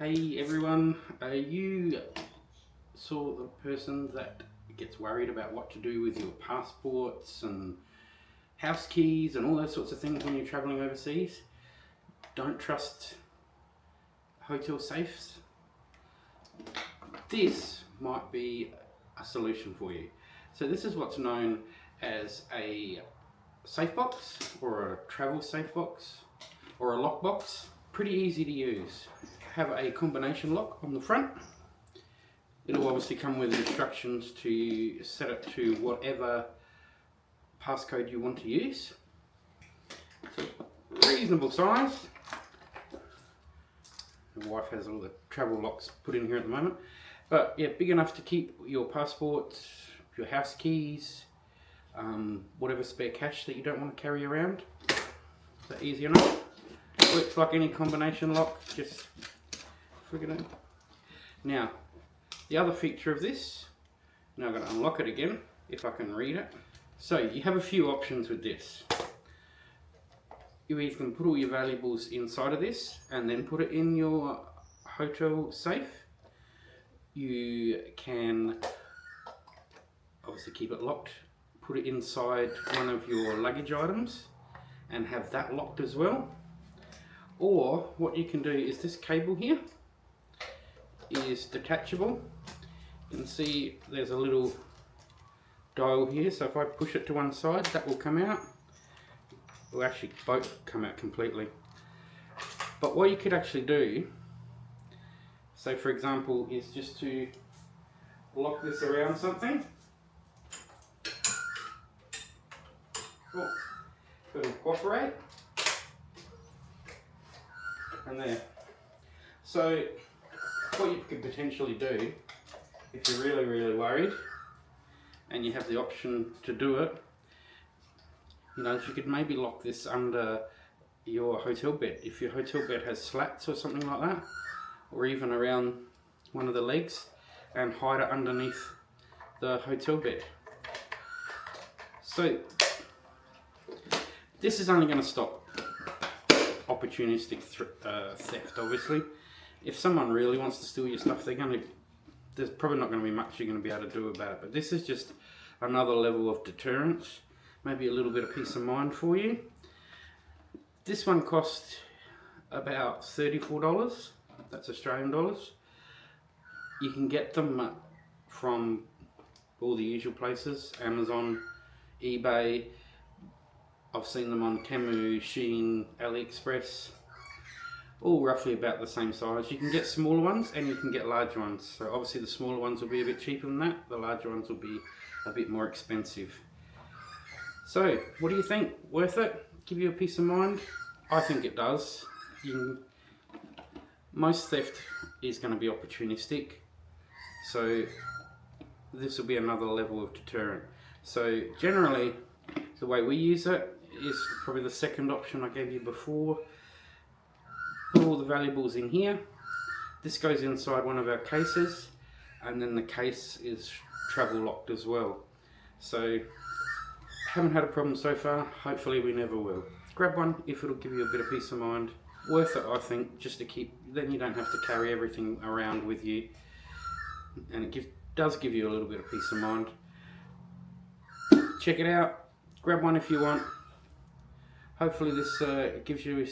Hey everyone, are you sort of the person that gets worried about what to do with your passports and house keys and all those sorts of things when you're travelling overseas? Don't trust hotel safes? This might be a solution for you. So this is what's known as a safe box, or a travel safe box, or a lock box. Pretty easy to use. Have a combination lock on the front. It'll obviously come with instructions to set it to whatever passcode you want to use. So reasonable size. My wife has all the travel locks put in here at the moment, but yeah, big enough to keep your passports, your house keys, whatever spare cash that you don't want to carry around. So easy enough. Works like any combination lock, just flick it in. Now, the other feature of this, now I'm going to unlock it again, if I can read it. So you have a few options with this. You either can put all your valuables inside of this and then put it in your hotel safe. You can obviously keep it locked, put it inside one of your luggage items and have that locked as well. Or what you can do is this cable here is detachable. You can see there's a little dial here, so if I push it to one side, that will come out. It will actually both come out completely. But what you could actually do, so for example, is just to lock this around something. Oh, it'll cooperate. And there. So what you could potentially do, if you're really worried and you have the option to do it, you know, you could maybe lock this under your hotel bed. If your hotel bed has slats or something like that, or even around one of the legs, and hide it underneath the hotel bed. So this is only going to stop opportunistic theft, obviously. If someone really wants to steal your stuff, there's probably not going to be much you're going to be able to do about it. But this is just another level of deterrence, maybe a little bit of peace of mind for you. This one cost about $34, that's Australian dollars. You can get them from all the usual places, Amazon, eBay. I've seen them on Temu, Shein, AliExpress, all roughly about the same size. You can get smaller ones and you can get larger ones. So obviously the smaller ones will be a bit cheaper than that. The larger ones will be a bit more expensive. So what do you think? Worth it? Give you a peace of mind? I think it does. Most theft is going to be opportunistic. So this will be another level of deterrent. So generally, the way we use it is probably the second option I gave you before. Put all the valuables in here. This goes inside one of our cases, and then the case is travel locked as well. So haven't had a problem so far. Hopefully we never will. Grab one if it'll give you a bit of peace of mind. Worth it, I think, just to keep. Then you don't have to carry everything around with you, and it does give you a little bit of peace of mind. Check it out. Grab one if you want. Hopefully this gives you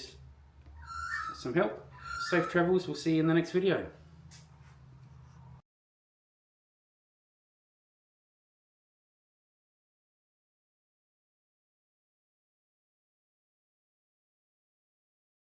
some help. Safe travels. We'll see you in the next video.